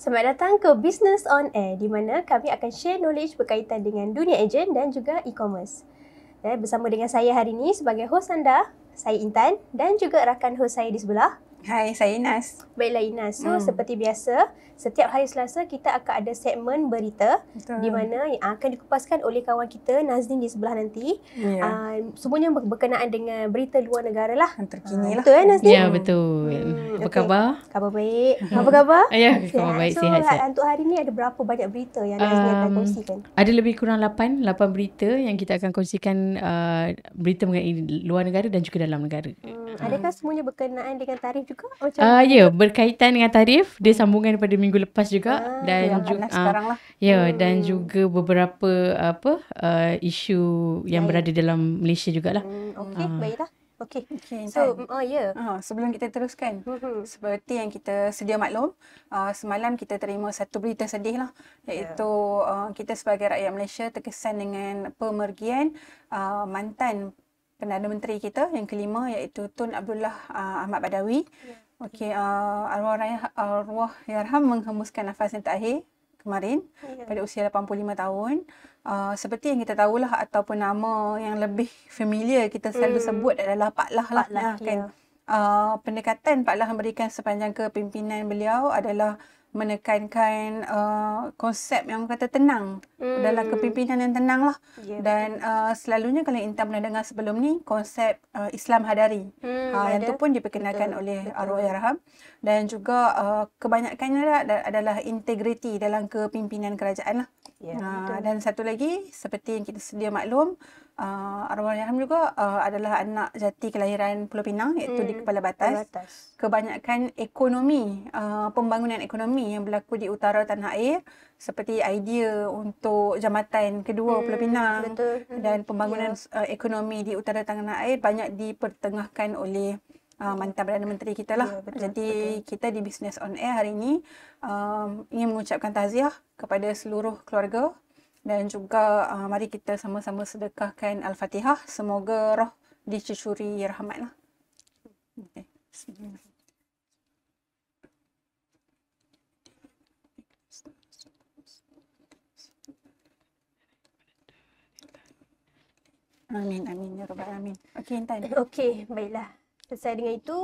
Selamat datang ke Business on Air, di mana kami akan share knowledge berkaitan dengan dunia ejen dan juga e-commerce. Dan bersama dengan saya hari ini sebagai hos anda, saya Intan, dan juga rakan hos saya di sebelah. Hai, saya Inas. Baiklah Inas, so seperti biasa, setiap hari Selasa kita akan ada segmen berita. Betul. Di mana yang akan dikupaskan oleh kawan kita Nazlin di sebelah nanti. Semuanya berkenaan dengan berita luar negara lah. Yang terkini lah. Betul Nazlin? Ya, betul. Apa khabar? Khabar baik. Apa khabar? Ya, khabar baik, sihat. Untuk hari ni ada berapa banyak berita yang Nazlin akan kongsikan? Ada lebih kurang 8 berita yang kita akan kongsikan, berita mengenai luar negara dan juga dalam negara. Adakah semuanya berkenaan dengan tarif juga? Ya, berkaitan dengan tarif. Dia sambungan pada minggu lepas juga. Dan juga sekarang lah. Ya, dan juga beberapa isu yang berada dalam Malaysia jugalah. Okey, baiklah. Okey. So, ya. sebelum kita teruskan, seperti yang kita sedia maklum, semalam kita terima satu berita sedih lah, iaitu kita sebagai rakyat Malaysia terkesan dengan pemergian mantan Perdana Menteri kita yang kelima, iaitu Tun Abdullah Ahmad Badawi. Okey, arwah yarham menghembuskan nafas yang terakhir kemarin pada usia 85 tahun. Seperti yang kita tahulah, ataupun nama yang lebih familiar kita selalu sebut adalah Pak Lah lah. Kan? Pendekatan Pak Lah memberikan sepanjang kepimpinan beliau adalah menekankan konsep yang kata tenang, dalam kepimpinan yang tenang lah. Dan selalunya kalau Intan pernah dengar sebelum ni, konsep Islam Hadari, yang tu pun diperkenalkan oleh arwah yarham. Dan juga kebanyakannya adalah integriti dalam kepimpinan kerajaan lah. Dan satu lagi, seperti yang kita sedia maklum, arwah yarham juga adalah anak jati kelahiran Pulau Pinang, iaitu di Kepala Batas. Kebanyakan ekonomi, pembangunan ekonomi yang berlaku di utara tanah air, seperti idea untuk jambatan kedua Pulau Pinang, dan pembangunan ekonomi di utara tanah air banyak dipertengahkan oleh mantan Perdana Menteri kita lah. Jadi kita di Business on Air hari ini ingin mengucapkan takziah kepada seluruh keluarga, dan juga mari kita sama-sama sedekahkan Al-Fatihah. Semoga roh dicucuri rahmat lah. Okay. Amin, amin ya rabbal alamin. Okey Intan. Okey, baiklah. Selesai dengan itu,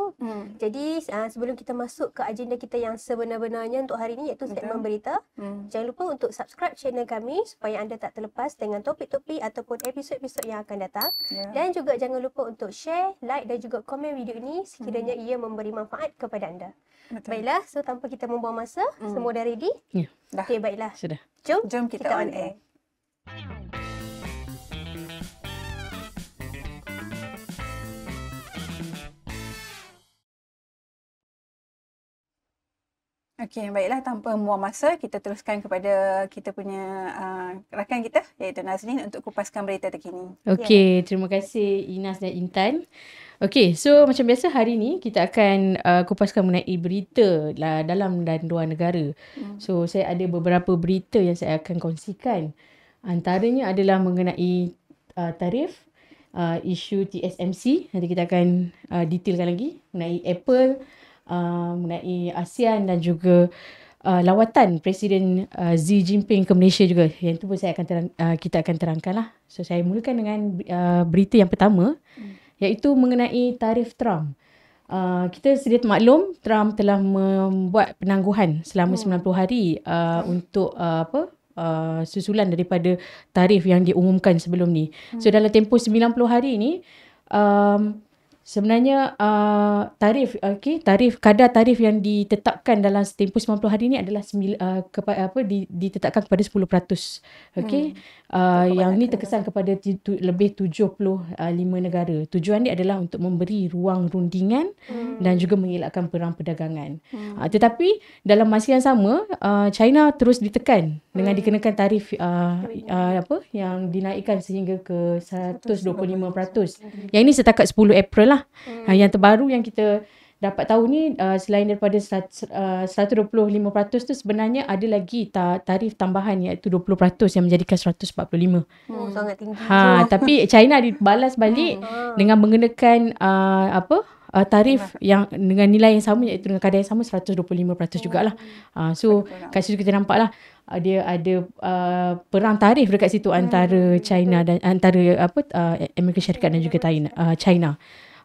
jadi sebelum kita masuk ke agenda kita yang sebenar-benarnya untuk hari ini, iaitu segmen berita, jangan lupa untuk subscribe channel kami supaya anda tak terlepas dengan topik-topik ataupun episod-episod yang akan datang. Dan juga jangan lupa untuk share, like dan juga komen video ini sekiranya ia memberi manfaat kepada anda. Baiklah, so tanpa kita membuang masa, semua dah ready? Ya. Okey, baiklah. Sudah. Jom kita on air. Okey, baiklah, tanpa membuang masa, kita teruskan kepada kita punya rakan kita, iaitu Nazlin, untuk kupaskan berita terkini. Okey, terima kasih Inas dan Intan. Okey, so macam biasa hari ni kita akan kupaskan mengenai berita dalam dan luar negara. So saya ada beberapa berita yang saya akan kongsikan. Antaranya adalah mengenai tarif, isu TSMC. Nanti kita akan detailkan lagi mengenai Apple, mengenai ASEAN dan juga lawatan Presiden Xi Jinping ke Malaysia juga. Yang itu pun saya akan kita akan terangkan lah. So saya mulakan dengan berita yang pertama, iaitu mengenai tarif Trump. Kita sedia maklum, Trump telah membuat penangguhan selama 90 hari untuk susulan daripada tarif yang diumumkan sebelum ni. So dalam tempoh 90 hari ni, sebenarnya kadar tarif yang ditetapkan dalam tempoh 90 hari ini adalah ditetapkan kepada 10%. Okey. Yang ni terkesan kepada lebih 75 negara. Tujuan dia adalah untuk memberi ruang rundingan dan juga mengelakkan perang perdagangan. Tetapi dalam masa yang sama, China terus ditekan dengan dikenakan tarif yang dinaikkan sehingga ke 125%. Yang ini setakat 10 April lah. Yang terbaru yang kita dapat tahu ni, selain daripada 125% tu, sebenarnya ada lagi tarif tambahan, iaitu 20% yang menjadikan 145%. Sangat tinggi. Tapi China dibalas balik dengan mengenakan tarif yang dengan nilai yang sama, iaitu dengan kadar yang sama 125% jugalah. So kat situ kita nampak lah dia ada perang tarif dekat situ antara China dan antara Amerika Syarikat dan juga China.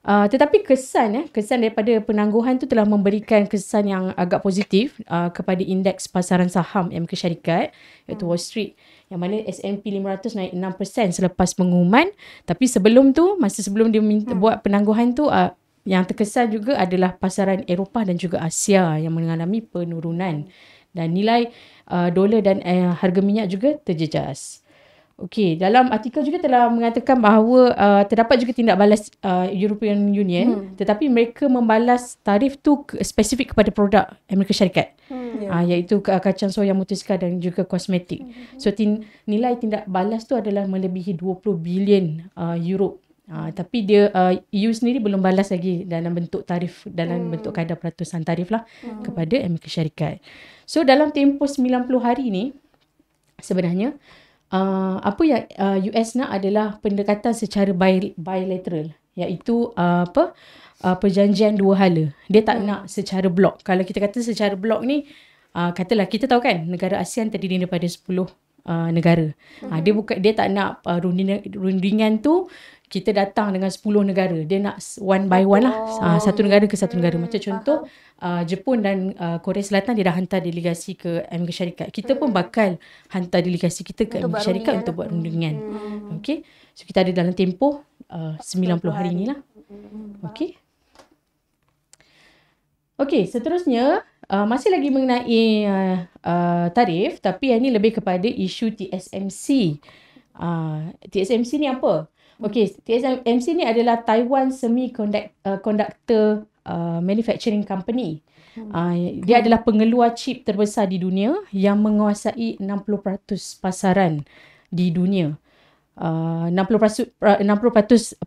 Tetapi kesan daripada penangguhan tu telah memberikan kesan yang agak positif kepada indeks pasaran saham Amerika Syarikat, iaitu Wall Street, yang mana S&P 500 naik 6% selepas pengumuman. Tapi masa sebelum dia buat penangguhan tu, yang terkesan juga adalah pasaran Eropah dan juga Asia yang mengalami penurunan, dan nilai dolar dan harga minyak juga terjejas. Okey, dalam artikel juga telah mengatakan bahawa terdapat juga tindak balas European Union, tetapi mereka membalas tarif tu spesifik kepada produk Amerika Syarikat, iaitu kacang soya mutiska dan juga kosmetik. So nilai tindak balas tu adalah melebihi 20 bilion euro. Tapi dia EU sendiri belum balas lagi dalam bentuk tarif, dalam bentuk kadar peratusan tarif lah kepada Amerika Syarikat. So dalam tempoh 90 hari ni sebenarnya apa yang US nak adalah pendekatan secara bilateral, iaitu perjanjian dua hala. Dia tak nak secara blok. Kalau kita kata secara blok ni, katalah kita tahu kan negara ASEAN terdiri daripada 10 negara. Dia tak nak rundingan tu kita datang dengan 10 negara. Dia nak one by one lah. Satu negara ke satu negara. Macam contoh Jepun dan Korea Selatan, dia dah hantar delegasi ke Amerika Syarikat. Kita pun bakal hantar delegasi kita ke Amerika Syarikat untuk buat rundingan. Okay. So kita ada dalam tempoh 90 hari ni lah. Okay. Okay, seterusnya masih lagi mengenai tarif, tapi yang ni lebih kepada isu TSMC. TSMC ni apa? Okay, TSMC ni adalah Taiwan Semiconductor Manufacturing Company. Dia adalah pengeluar chip terbesar di dunia yang menguasai 60% pasaran di dunia. 60%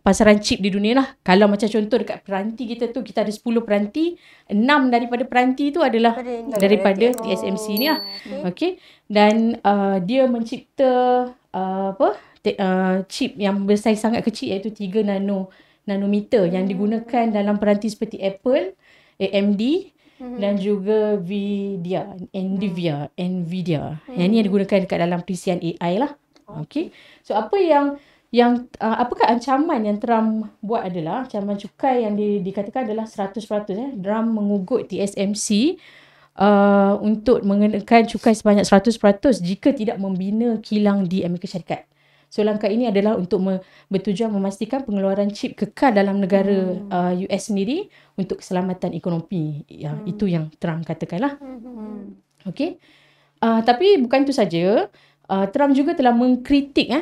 pasaran chip di dunia lah. Kalau macam contoh dekat peranti kita tu, kita ada 10 peranti, 6 daripada peranti tu adalah daripada TSMC ni lah. Okay. Dan dia mencipta chip yang bersaiz sangat kecil, iaitu 3 nanometer yang digunakan dalam peranti seperti Apple, AMD dan juga Nvidia. Yang ni yang digunakan dekat dalam perisian AI lah. Okay. So apakah ancaman yang Trump buat adalah ancaman cukai yang dikatakan adalah 100%. Trump mengugut TSMC untuk mengenakan cukai sebanyak 100% jika tidak membina kilang di Amerika Syarikat. So langkah ini adalah untuk bertujuan memastikan pengeluaran chip kekal dalam negara US sendiri untuk keselamatan ekonomi. Itu yang Trump katakanlah. Okay. Tapi bukan itu saja. Trump juga telah mengkritik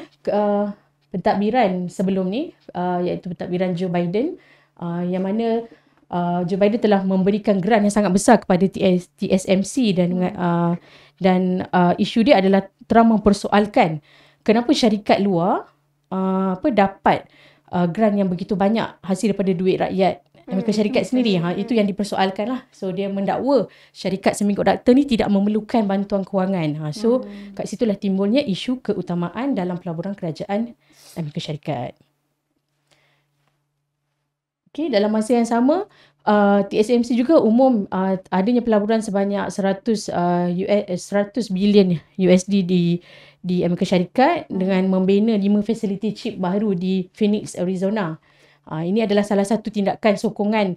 pentadbiran sebelum ni, iaitu pentadbiran Joe Biden, yang mana Joe Biden telah memberikan geran yang sangat besar kepada TSMC dan isu dia adalah Trump mempersoalkan kenapa syarikat luar dapat geran yang begitu banyak hasil daripada duit rakyat Amerika Syarikat sendiri. Itu yang dipersoalkan lah. So dia mendakwa syarikat semiconductor ni tidak memerlukan bantuan kewangan. So kat situlah timbulnya isu keutamaan dalam pelaburan kerajaan Amerika Syarikat. Okay, dalam masa yang sama, TSMC juga umum adanya pelaburan sebanyak 100 bilion USD di Amerika Syarikat dengan membina 5 fasiliti chip baru di Phoenix, Arizona. Ini adalah salah satu tindakan sokongan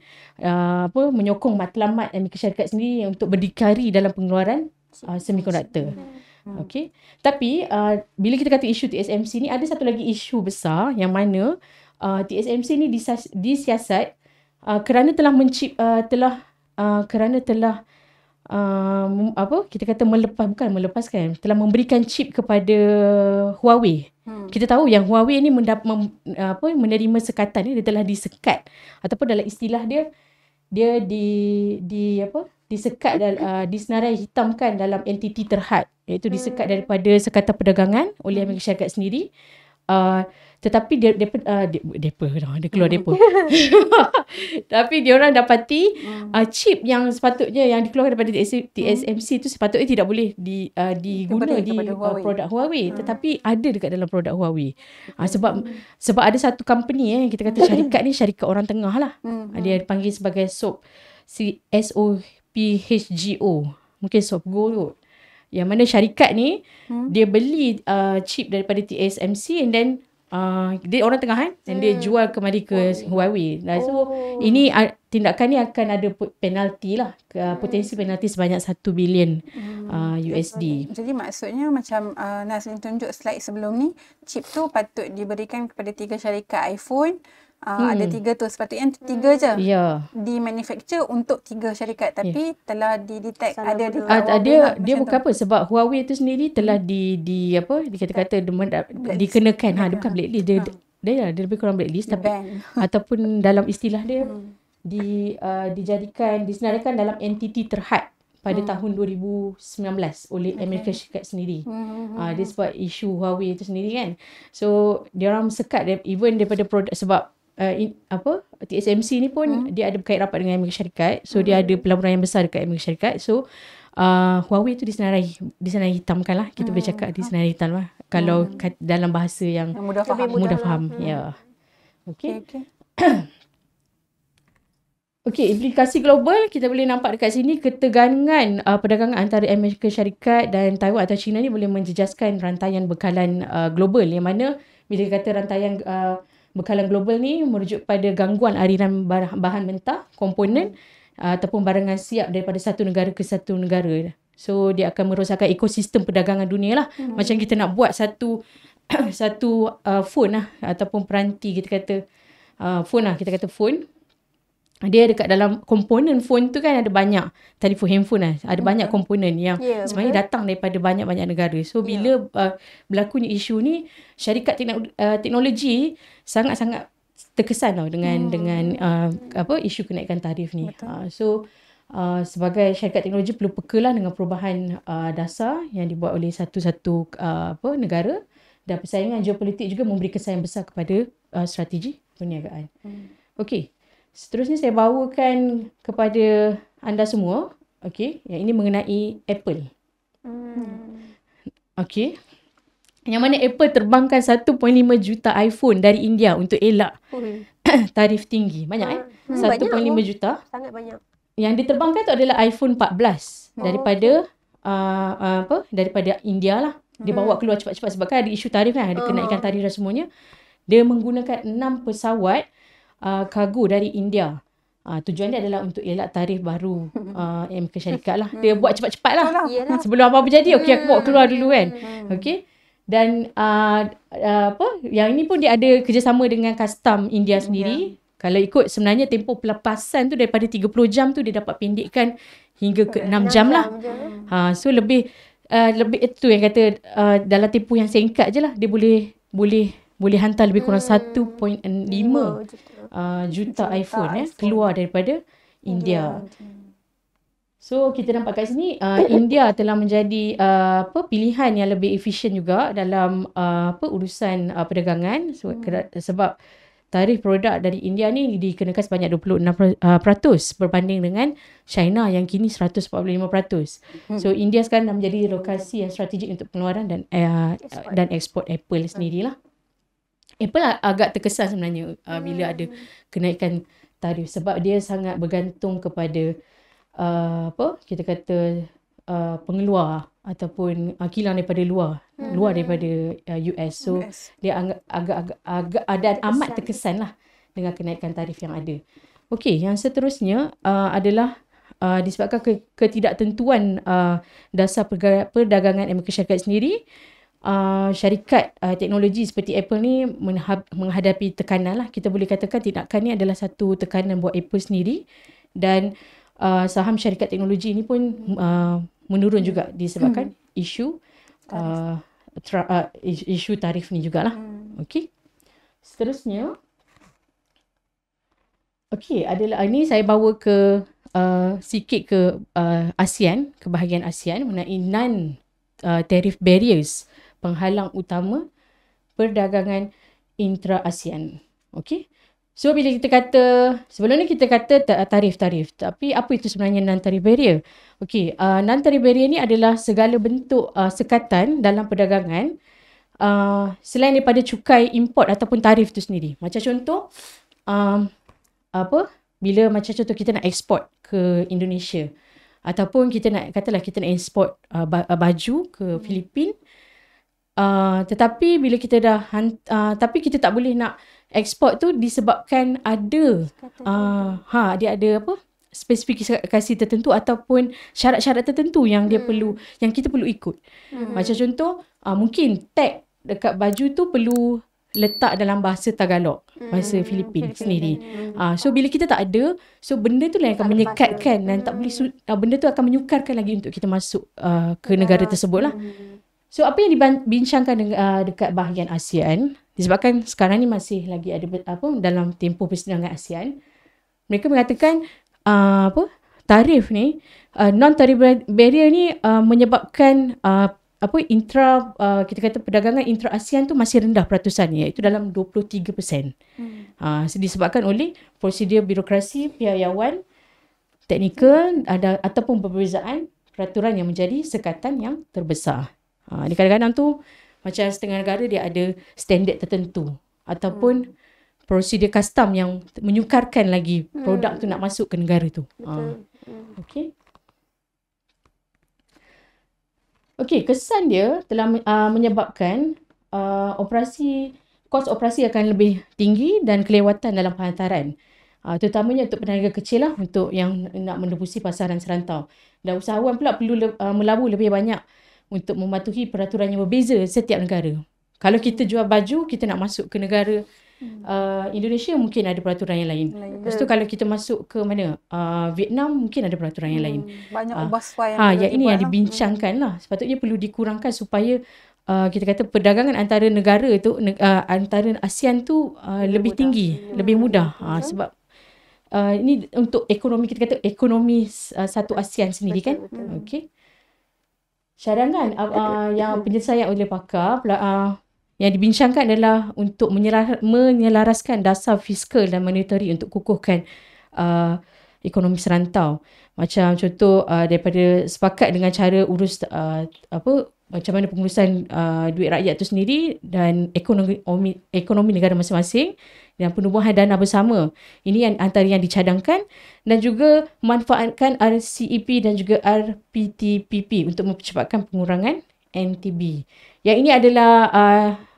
menyokong matlamat Amerika Syarikat sendiri untuk berdikari dalam pengeluaran semikonduktor. Okay. Tapi bila kita kata isu TSMC ni, ada satu lagi isu besar yang mana TSMC ni disiasat kerana telah kita kata telah memberikan chip kepada Huawei. Kita tahu yang Huawei ni menerima sekatan ni, dia telah disekat ataupun dalam istilah dia disekat disenarai hitamkan dalam entiti terhad, iaitu disekat daripada Sekatan Perdagangan oleh Amerika Syarikat sendiri tetapi dia keluar depa. Tapi dia orang dapati chip yang sepatutnya yang dikeluarkan daripada TSMC tu sepatutnya tidak boleh diguna di produk Huawei, tetapi ada dekat dalam produk Huawei. Sebab ada satu company yang kita kata syarikat ni syarikat orang tengah lah. Dia dipanggil sebagai SOPHGO. Mungkin SOPGO kot. Yang mana syarikat ni dia beli chip daripada TSMC and then dia orang tengah kan, dan dia jual kembali ke Huawei. So ini tindakan ni akan ada penalti lah, potensi penalti sebanyak 1 bilion USD. Jadi maksudnya macam Nazlin tunjuk slide sebelum ni, chip tu patut diberikan kepada 3 syarikat iPhone. Ada 3 tu, sepatutnya 3 je di manufacture untuk 3 syarikat, tapi telah didetect dia bukan apa, sebab Huawei tu sendiri telah dikata-kata dikenakan dia bukan blacklist, dia lebih kurang blacklist tapi ataupun dalam istilah dia disenaraikan dalam entiti terhad pada tahun 2019 oleh Amerika Syarikat sendiri. Dia sebab isu Huawei itu sendiri kan. So dia orang sekat even daripada produk, sebab TSMC ni pun dia ada berkait rapat dengan Amerika Syarikat. So dia ada pelaburan yang besar dekat Amerika Syarikat. So Huawei tu disenarai hitamkan lah. Kita boleh cakap disenarai hitam lah. Kalau dalam bahasa yang mudah faham. Ya. Okay. Okey, implikasi global kita boleh nampak dekat sini, ketegangan perdagangan antara Amerika Syarikat dan Taiwan atau China ni boleh menjejaskan rantaian bekalan global, yang mana bila kata rantaian bekalan global ni merujuk pada gangguan aliran bahan mentah, komponen ataupun barangan siap daripada satu negara ke satu negara. So dia akan merosakkan ekosistem perdagangan dunia lah. Macam kita nak buat satu phone lah ataupun peranti, kita kata phone. Dia dekat dalam komponen phone tu kan ada banyak, telefon handphone lah, ada banyak komponen yang sebenarnya datang daripada banyak-banyak negara. So bila berlakunya isu ni, syarikat teknologi sangat-sangat terkesan tau dengan isu kenaikan tarif ni. Sebagai syarikat teknologi perlu peka lah dengan perubahan dasar yang dibuat oleh satu-satu negara, dan persaingan geopolitik juga memberi kesan yang besar kepada strategi perniagaan. Okey. Seterusnya saya bawakan kepada anda semua, yang ini mengenai Apple. Yang mana Apple terbangkan 1.5 juta iPhone dari India untuk elak tarif tinggi. Banyak 1.5 juta. Sangat banyak. Yang diterbangkan tu adalah iPhone 14 daripada India lah. Dia bawa keluar cepat-cepat sebab kan ada isu tarif kan, ada kenaikan tarif dan semuanya. Dia menggunakan 6 pesawat kargo dari India. Tujuan dia adalah untuk elak tarif baru Amerika Syarikat lah. Dia buat cepat-cepat lah. Sebelum apa-apa jadi, aku bawa keluar dulu kan. Dan yang ini pun dia ada kerjasama dengan custom India sendiri. Kalau ikut sebenarnya tempoh pelepasan tu daripada 30 jam tu dia dapat pendekkan hingga ke 6 jam lah. So lebih itu yang kata dalam tempoh yang singkat je lah dia boleh hantar lebih kurang 1.5 juta iPhone keluar daripada India. So kita nampak kat sini India telah menjadi pilihan yang lebih efisien juga dalam urusan perdagangan. Sebab tarif produk dari India ni dikenakan sebanyak 26% berbanding dengan China yang kini 145%. So India sekarang dah menjadi lokasi yang strategik untuk pengeluaran dan ekspor Apple sendirilah. Apple agak terkesan sebenarnya bila ada kenaikan tarif sebab dia sangat bergantung kepada kita kata pengeluar ataupun kilang daripada luar daripada US. So dia agak amat terkesan lah dengan kenaikan tarif yang ada. Okey, yang seterusnya adalah disebabkan ketidaktentuan dasar perdagangan Amerika Syarikat sendiri. Syarikat teknologi seperti Apple ni menghadapi tekanan lah. Kita boleh katakan tindakan ni adalah satu tekanan buat Apple sendiri, dan saham syarikat teknologi ni pun menurun juga disebabkan isu tarif ni jugalah. Okey. Seterusnya adalah ini saya bawa ke sikit ke ASEAN, ke bahagian ASEAN mengenai non tariff barriers, penghalang utama perdagangan intra-ASEAN. Okey. So bila kita kata, sebelum ni kita kata tarif-tarif. Tapi apa itu sebenarnya non-tarif barrier? Okey, non-tarif barrier ni adalah segala bentuk sekatan dalam perdagangan selain daripada cukai import ataupun tarif tu sendiri. Macam contoh, bila macam contoh kita nak ekspor ke Indonesia ataupun kita nak eksport baju ke Filipin. Tetapi bila kita tapi kita tak boleh nak ekspor tu disebabkan ada dia ada spesifikasi tertentu ataupun syarat-syarat tertentu yang dia yang kita perlu ikut. Macam contoh mungkin tag dekat baju tu perlu letak dalam bahasa Tagalog, bahasa Filipin sendiri. So bila kita tak ada, so benda tu lah yang akan menyekatkan dan tak boleh benda tu akan menyukarkan lagi untuk kita masuk ke negara tersebut lah. So apa yang dibincangkan dekat bahagian ASEAN, disebabkan sekarang ni masih lagi ada dalam tempoh persidangan ASEAN, mereka mengatakan tarif ni, non-tarif barrier ni menyebabkan kita kata perdagangan intra-ASEAN tu masih rendah peratusannya, iaitu dalam 23%. Disebabkan oleh prosedur birokrasi, piawaian, teknikal ataupun perbezaan peraturan yang menjadi sekatan yang terbesar. Di kadang-kadang tu macam setengah negara dia ada standard tertentu ataupun prosedur custom yang menyukarkan lagi produk tu nak masuk ke negara tu. Okey. Okey, kesan dia telah menyebabkan kos operasi akan lebih tinggi dan kelewatan dalam penghantaran. Terutamanya untuk peniaga kecil lah, untuk yang nak menembusi pasaran serantau. Dan usahawan pula perlu melabur lebih banyak untuk mematuhi peraturan yang berbeza setiap negara. Kalau kita jual baju, kita nak masuk ke negara Indonesia, mungkin ada peraturan yang lain. Lepas tu kalau kita masuk ke mana? Vietnam, mungkin ada peraturan yang lain. Banyak ubah-ubah yang ini yang dibincangkan lah. Sepatutnya perlu dikurangkan supaya kita kata perdagangan antara negara tu, antara ASEAN tu lebih tinggi, lebih mudah. Sebab ini untuk ekonomi, kita kata ekonomi satu ASEAN sendiri kan. Okey. Cadangan yang penyelesaian oleh pakar yang dibincangkan adalah untuk menyelaraskan dasar fiskal dan monetary untuk kukuhkan ekonomi serantau. Macam contoh daripada sepakat dengan cara urus macam mana pengurusan duit rakyat itu sendiri dan ekonomi negara masing-masing dan penubuhan dana bersama. Ini yang antara yang dicadangkan, dan juga memanfaatkan RCEP dan juga RPTPP untuk mempercepatkan pengurangan NTB. Yang ini adalah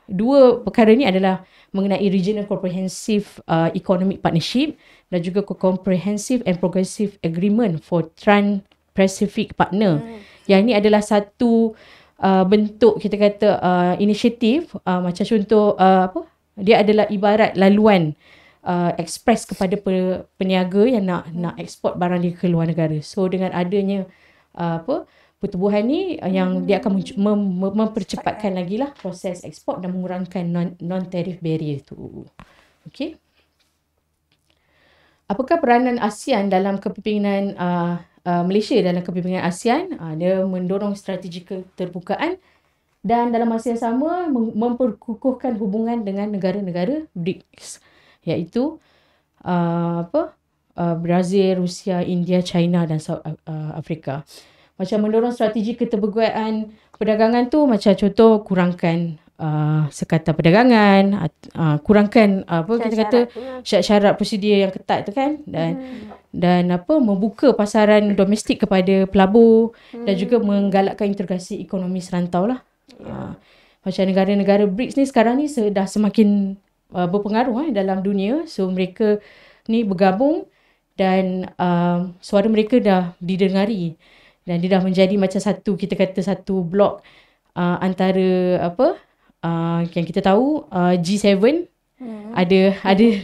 dua perkara ni adalah mengenai Regional Comprehensive Economic Partnership dan juga Comprehensive and Progressive Agreement for Trans-Pacific Partner. Yang ini adalah satu bentuk kita kata inisiatif, macam contoh dia adalah ibarat laluan ekspres kepada peniaga yang nak ekspor barang dia ke luar negara. So dengan adanya pertubuhan ni yang dia akan mempercepatkan lagi lah proses ekspor dan mengurangkan non-tarif barrier tu. Okey. Apakah peranan ASEAN dalam kepimpinan Malaysia dalam kepimpinan ASEAN? Dia mendorong strategi keterbukaan dan dalam masa yang sama memperkukuhkan hubungan dengan negara-negara BRICS, iaitu Brazil, Rusia, India, China dan South Africa. Macam mendorong strategi keterbukaan perdagangan tu, macam contoh kurangkan sekatan perdagangan, kurangkan kita kata syarat-syarat prosedur yang ketat tu kan, dan membuka pasaran domestik kepada pelabur dan juga menggalakkan integrasi ekonomi serantau lah. Macam negara-negara BRICS ni sekarang ni dah semakin berpengaruh dalam dunia. So mereka ni bergabung dan suara mereka dah didengari dan dia dah menjadi macam satu, kita kata satu blok antara yang kita tahu G7. Ada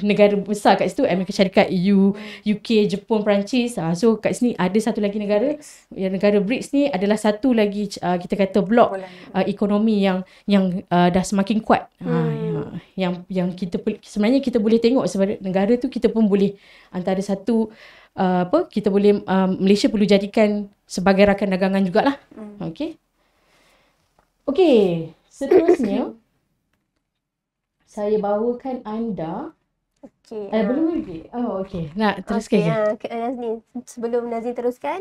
negara besar kat situ, Amerika Syarikat, EU, UK, Jepun, Perancis. So kat sini ada satu lagi negara, yang negara BRICS ni adalah satu lagi kita kata blok ekonomi yang dah semakin kuat. Yang kita sebenarnya kita boleh tengok sebagai negara tu, kita pun boleh antara satu kita boleh Malaysia perlu jadikan sebagai rakan dagangan jugalah. Okey, seterusnya saya bawakan anda Okey. belum lagi. Oh, okey. Nak teruskan Okey, Nazrin, sebelum Nazrin teruskan,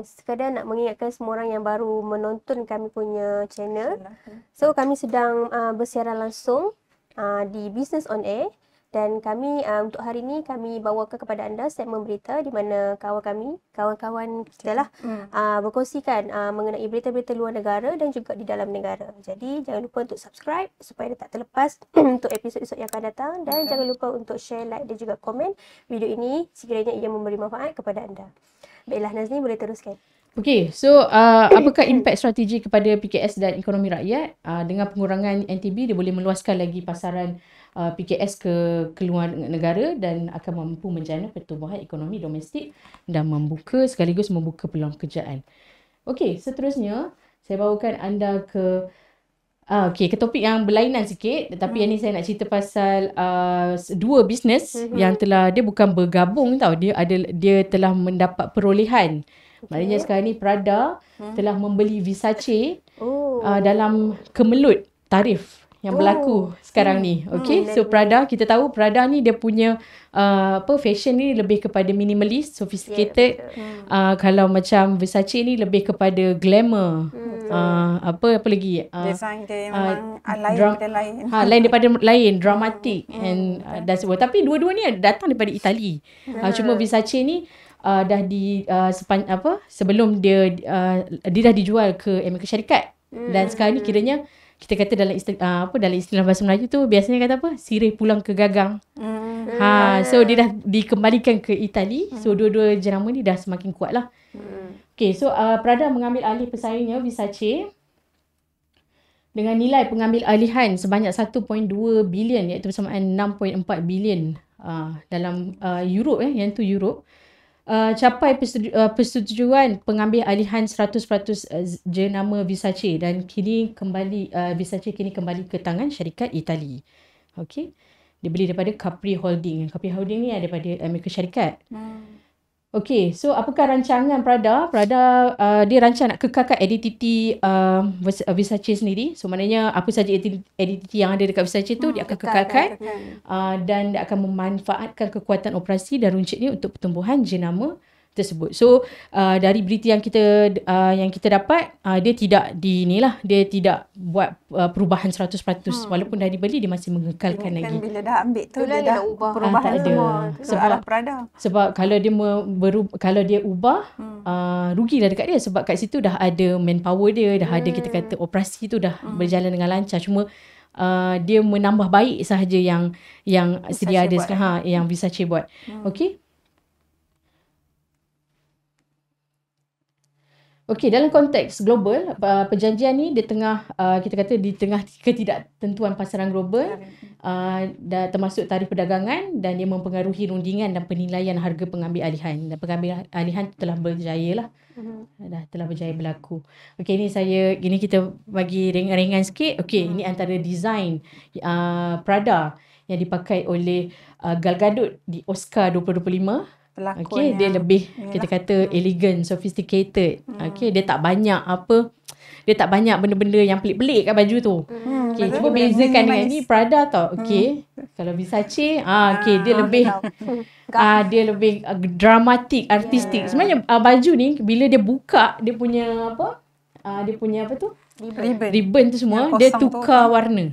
sekadar nak mengingatkan semua orang yang baru menonton kami punya channel. So, kami sedang bersiaran langsung di Business on Air. Dan kami untuk hari ini kami bawakan kepada anda segmen berita di mana kawan-kawan kita lah berkongsikan mengenai berita-berita luar negara dan juga di dalam negara. Jadi jangan lupa untuk subscribe supaya anda tak terlepas untuk episod-episod yang akan datang, dan jangan lupa untuk share, like dan juga komen video ini sekiranya ia memberi manfaat kepada anda. Baiklah Nazrin, boleh teruskan. Okey, so apakah impak strategi kepada PKS dan ekonomi rakyat? Dengan pengurangan NTB, dia boleh meluaskan lagi pasaran PKS ke luar negara dan akan mampu menjana pertumbuhan ekonomi domestik dan sekaligus membuka peluang pekerjaan. Okey, seterusnya saya bawakan anda ke ke topik yang berlainan sikit, tetapi yang ni saya nak cerita pasal dua bisnes yang dia bukan bergabung tau, dia telah mendapat perolehan. Maknanya sekarang ni Prada telah membeli Versace dalam kemelut tarif yang berlaku sekarang ni. Okay, so Prada, kita tahu Prada ni dia punya fashion ni lebih kepada minimalist, sophisticated. Kalau macam Versace ni lebih kepada glamour. Apa lagi? Design dia memang lain daripada lain, dramatic and that's what. Tapi dua-dua ni datang daripada Itali. Cuma Versace ni dah sebelum dia dah dijual ke Amerika Syarikat. Dan sekarang ni kiranya kita kata dalam istilah bahasa Melayu tu biasanya kata apa? Sirih pulang ke gagang. So dia dah dikembalikan ke Itali. So dua-dua jenama ni dah semakin kuat lah. Okay, so Prada mengambil alih pesaingnya Versace dengan nilai pengambil alihan sebanyak 1.2 bilion, iaitu bersamaan 6.4 bilion dalam Europe, yang tu Europe. Capai persetujuan pengambil alihan 100% jenama Versace dan Versace kini kembali ke tangan syarikat Itali. Okey. Dia beli daripada Capri Holding. Capri Holding ni ada daripada Amerika Syarikat. Okey, so apakah rancangan Prada? Prada dia rancang nak kekalkan identiti Versace sendiri. So maknanya apa saja identiti yang ada dekat Versace tu dia akan kekalkan. Dan dia akan memanfaatkan kekuatan operasi dan runcit ni untuk pertumbuhan jenama tersebut. So dari berita yang kita dapat, dia tidak buat perubahan 100%. Walaupun dah dibeli, dia masih mengekalkan lagi. Bila dah ambil tu dia dah ubah perubahan semua. Sebab Prada. Sebab kalau dia ubah, rugilah dekat dia, sebab kat situ dah ada manpower dia, dah ada kita kata operasi tu dah berjalan dengan lancar. Cuma dia menambah baik sahaja yang sedia ada sekarang, yang Versace buat. Okey. Okey, dalam konteks global, perjanjian ni di tengah ketidaktentuan pasaran global, termasuk tarif perdagangan, dan dia mempengaruhi rundingan dan penilaian harga pengambil alihan. Dan pengambil alihan telah berjaya lah. Telah berjaya berlaku. Okey, ini kita bagi ringan-ringan sikit. Okey, ini antara design Prada yang dipakai oleh Gal Gadot di Oscar 2025. Okay, dia lebih kita kata elegant, sophisticated. Okay, dia tak banyak benda-benda yang pelik-pelik kat baju tu. Okay, cuba bezakan dengan ni Prada tau. Okay, kalau Versace, okay, dia lebih dramatik, artistik. Sebenarnya baju ni bila dia buka dia punya ribbon tu semua, dia tukar warna.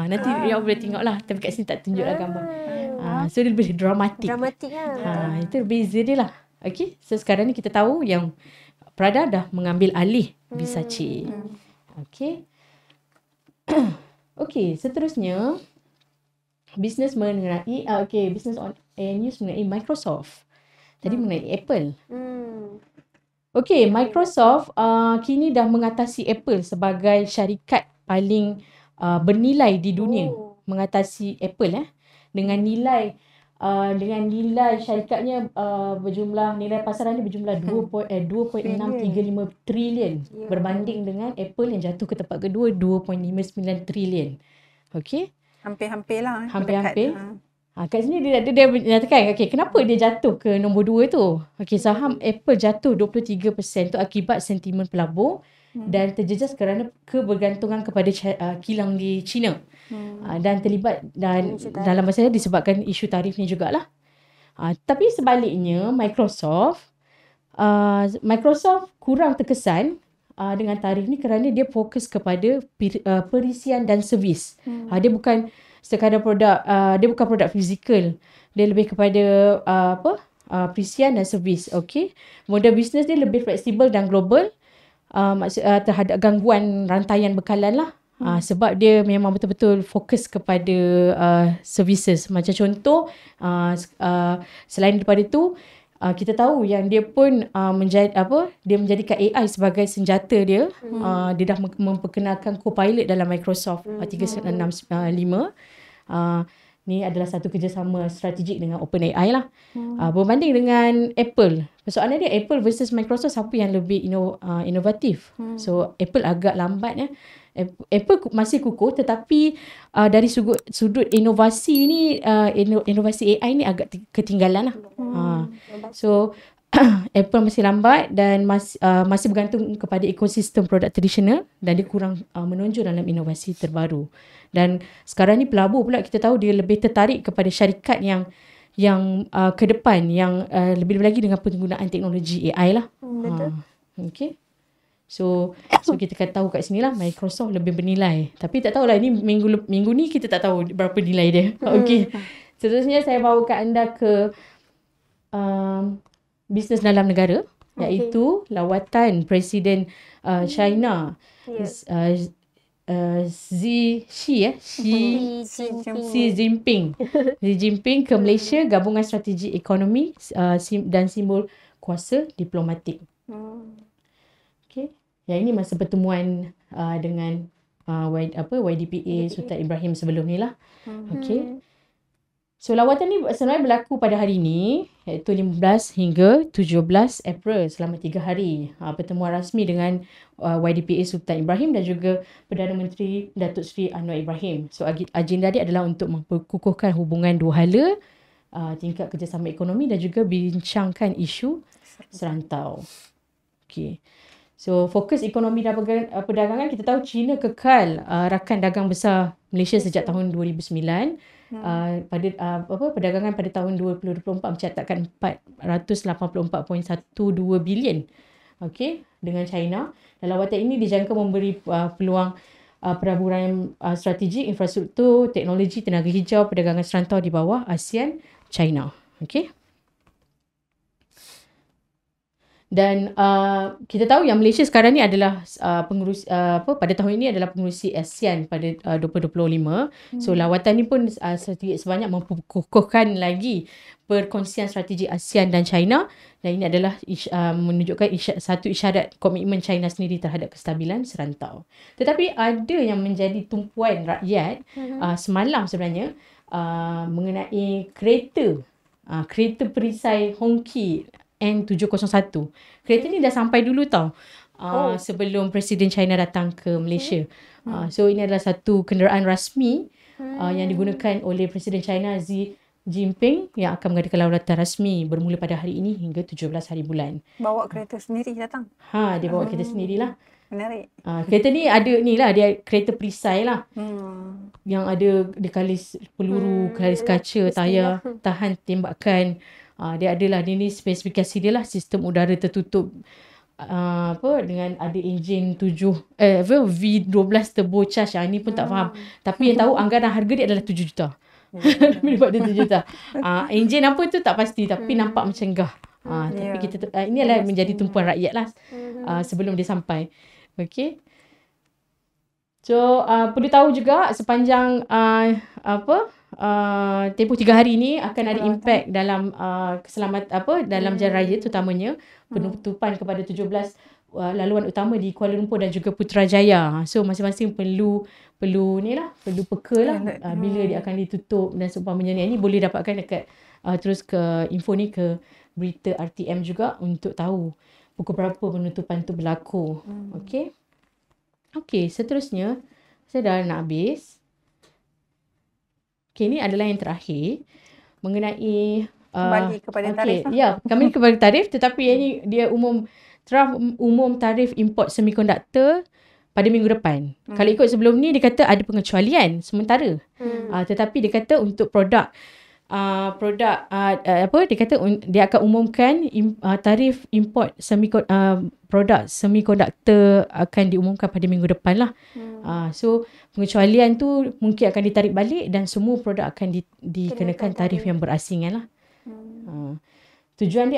Nanti yang boleh tengok lah. Tapi kat sini tak tunjuk lah gambar. So dia lebih dramatik. Itu beza dia lah. Okay. So sekarang ni kita tahu yang Prada dah mengambil alih Versace. Okay. Okay, seterusnya bisnes mengenai business on air news mengenai Microsoft. Tadi mengenai Apple. Okay, Microsoft kini dah mengatasi Apple sebagai syarikat paling bernilai di dunia. Mengatasi Apple dengan nilai syarikatnya nilai pasarannya berjumlah 2.635 trilion berbanding dengan Apple yang jatuh ke tempat kedua 2.59 trilion. Okey. Hampir-hampir lah. Hampir-hampir. Kat sini dia menyatakan kenapa dia jatuh ke nombor 2 tu. Saham Apple jatuh 23% tu akibat sentimen pelabur dan terjejas kerana kebergantungan kepada kilang di China. Dan terlibat dan dalam masa disebabkan isu tarif ni jugalah. Tapi sebaliknya Microsoft kurang terkesan dengan tarif ni kerana dia fokus kepada perisian dan servis. Dia bukan sekadar produk, dia bukan produk fizikal. Dia lebih kepada perisian dan servis. Model bisnes dia lebih fleksibel dan global terhadap gangguan rantaian bekalan lah. Sebab dia memang betul-betul fokus kepada services. Macam contoh, selain daripada itu, kita tahu yang dia pun dia menjadikan AI sebagai senjata dia. Dia dah memperkenalkan Copilot dalam Microsoft 365. Ni adalah satu kerjasama strategik dengan OpenAI lah. Berbanding dengan Apple. Persoalan dia Apple versus Microsoft, siapa yang lebih inovatif. So Apple agak lambat ya. Apple masih kukuh, tetapi dari sudut inovasi ni, inovasi AI ni agak ketinggalan lah. So Apple masih lambat dan masih bergantung kepada ekosistem produk tradisional dan dia kurang menonjol dalam inovasi terbaru. Dan sekarang ni pelabur pula kita tahu dia lebih tertarik kepada syarikat yang ke depan, yang lebih lagi dengan penggunaan teknologi AI lah. Betul. Okay. So kita akan tahu kat sini lah Microsoft lebih bernilai. Tapi tak tahulah, ini minggu ni kita tak tahu berapa nilai dia. Okay. Seterusnya saya bawakan anda ke bisnes dalam negara, iaitu lawatan Presiden China Xi Jinping ke Malaysia, gabungan strategi ekonomi dan simbol kuasa diplomatik. Okay. Yang ini masa pertemuan dengan YDPA Sultan Ibrahim sebelum ni lah. Okay. So lawatan ni sebenarnya berlaku pada hari ini, iaitu 15 hingga 17 April, selama 3 hari. Pertemuan rasmi dengan YDPA Sultan Ibrahim dan juga Perdana Menteri Datuk Seri Anwar Ibrahim. So agenda dia adalah untuk memperkukuhkan hubungan dua hala, tingkat kerjasama ekonomi dan juga bincangkan isu serantau. Okay. So fokus ekonomi dan perdagangan, kita tahu China kekal rakan dagang besar Malaysia sejak tahun 2009. Perdagangan pada tahun 2024 mencatatkan 484.12 bilion dengan China. Dan lawatan ini dijangka memberi peluang peraburan strategik, infrastruktur, teknologi, tenaga hijau, perdagangan serantau di bawah ASEAN, China. Dan kita tahu yang Malaysia sekarang ni adalah pengurusi pada tahun ini adalah pengurusi ASEAN pada 2025. So lawatan ni pun sedikit sebanyak memperkukuhkan lagi perkongsian strategi ASEAN dan China, dan ini adalah menunjukkan satu isyarat komitmen China sendiri terhadap kestabilan serantau. Tetapi ada yang menjadi tumpuan rakyat semalam sebenarnya mengenai kereta perisai Hongqi N701. Kereta ni dah sampai dulu tau. Sebelum Presiden China datang ke Malaysia. So ini adalah satu kenderaan rasmi yang digunakan oleh Presiden China Xi Jinping yang akan mengadakan lawatan rasmi bermula pada hari ini hingga 17 hari bulan. Bawa kereta sendiri datang? Dia bawa kereta sendirilah. Menarik. Kereta ni ada ni lah, dia kereta perisai lah. Yang ada kalis peluru, kalis kaca, tayar, tahan tembakan. Dia adalah, dia ni spesifikasi dia lah, sistem udara tertutup dengan ada enjin V12 turbocharge. Ini pun tak faham. Tapi yang tahu anggaran harga dia adalah 7 juta. Lebih daripada 7 juta. Enjin apa tu tak pasti, tapi nampak mencenggah. Tapi kita ini adalah menjadi tumpuan rakyat lah sebelum dia sampai. Okay. So perlu tahu juga sepanjang tempoh 3 hari ni akan ada impak dalam dalam jalan raya, terutamanya penutupan kepada 17 laluan utama di Kuala Lumpur dan juga Putrajaya. So masing-masing perlu peka lah bila dia akan ditutup dan seumpamanya ni. Ini boleh dapatkan dekat terus ke info ni ke berita RTM juga untuk tahu pukul berapa penutupan tu berlaku. Okay, seterusnya saya dah nak habis. Okay, ni adalah yang terakhir. mengenai Kembali kepada tarif lah. Ya, kami kepada tarif, tetapi yang ni dia draft umum tarif import semikonduktor pada minggu depan. Kalau ikut sebelum ni dia kata ada pengecualian sementara. Tetapi dia kata untuk produk dia kata dia akan umumkan tarif import produk semikonduktor akan diumumkan pada minggu depan lah. So pengecualian tu mungkin akan ditarik balik dan semua produk akan dikenakan tarif yang berasingan lah. Tujuan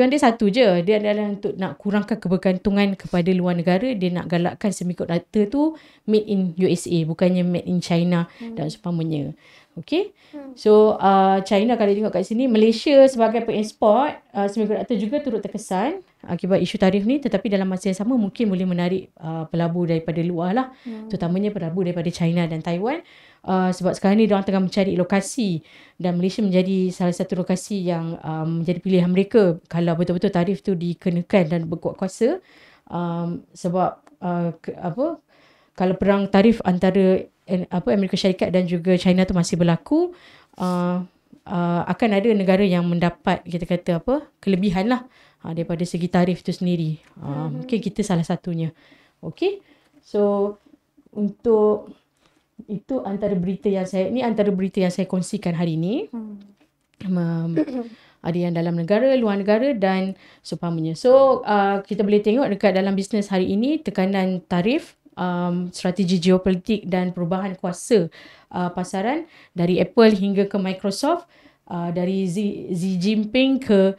dia satu je. Dia adalah untuk nak kurangkan kebergantungan kepada luar negara. Dia nak galakkan semikonduktor tu made in USA, bukannya made in China dan seumpamanya. Okay. So China kalau tengok kat sini, Malaysia sebagai pengeksport semikonduktor juga turut terkesan akibat isu tarif ni, tetapi dalam masa yang sama mungkin boleh menarik pelabur daripada luar lah, terutamanya pelabur daripada China dan Taiwan. Sebab sekarang ni diorang tengah mencari lokasi dan Malaysia menjadi salah satu lokasi yang menjadi pilihan mereka kalau betul-betul tarif tu dikenakan dan berkuat kuasa. Sebab kalau perang tarif antara Amerika Syarikat dan juga China tu masih berlaku, akan ada negara yang mendapat kita kata kelebihan lah daripada segi tarif tu sendiri. Mungkin kita salah satunya. Okay. So untuk itu antara berita yang saya kongsikan hari ni. Ada yang dalam negara, luar negara dan seumpamanya. So kita boleh tengok dekat dalam bisnes hari ini, tekanan tarif, strategi geopolitik dan perubahan kuasa pasaran dari Apple hingga ke Microsoft, dari Xi Jinping ke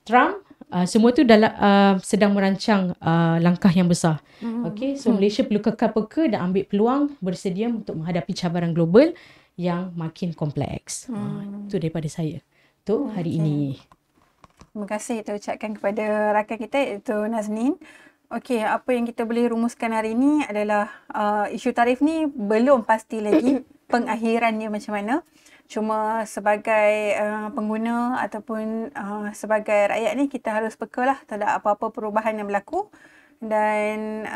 Trump, semua tu sedang merancang langkah yang besar. Okay, so Malaysia perlu kekal peka dan ambil peluang, bersedia untuk menghadapi cabaran global yang makin kompleks. Itu daripada saya untuk hari ini. Terima kasih kita ucapkan kepada rakan kita iaitu Nazneen. Okey, apa yang kita boleh rumuskan hari ini adalah isu tarif ni belum pasti lagi pengakhirannya macam mana. Cuma sebagai pengguna ataupun sebagai rakyat ni, kita harus peka lah terhadap apa-apa perubahan yang berlaku. Dan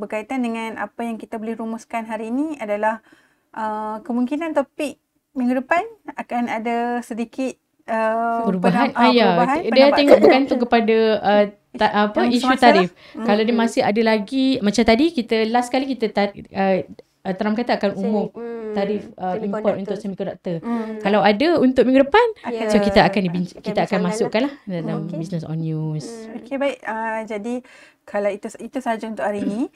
berkaitan dengan apa yang kita boleh rumuskan hari ini adalah kemungkinan topik minggu depan akan ada sedikit perubahan. Dia tengok bergantung kepada isu tarif. Kalau dia masih ada lagi, macam tadi kita last kali kita Trump kata akan umum tarif import untuk semikonduktor. Kalau ada untuk minggu depan, so kita akan masukkan lah dalam Business on News. Okey, baik. Jadi kalau itu sahaja untuk hari ini.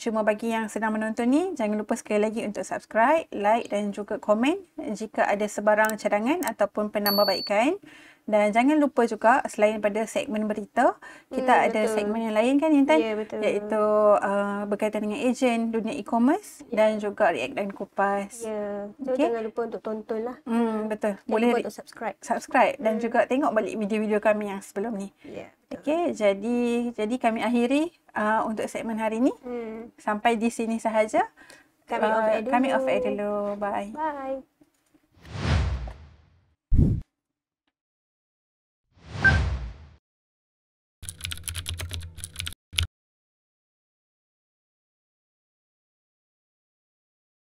Cuma bagi yang sedang menonton ni, jangan lupa sekali lagi untuk subscribe, like dan juga komen jika ada sebarang cadangan ataupun penambahbaikan. Dan jangan lupa juga selain pada segmen berita, kita ada segmen yang lain kan Intan? Ya, betul. Iaitu berkaitan dengan ejen dunia e-commerce dan juga React dan Kupas. Ya, so jangan lupa untuk tonton lah. Betul. Jangan Boleh lupa untuk subscribe dan juga tengok balik video-video kami yang sebelum ni. Ya. Okey, jadi kami akhiri untuk segmen hari ni. Sampai di sini sahaja. Kami off air dulu. Bye. Bye.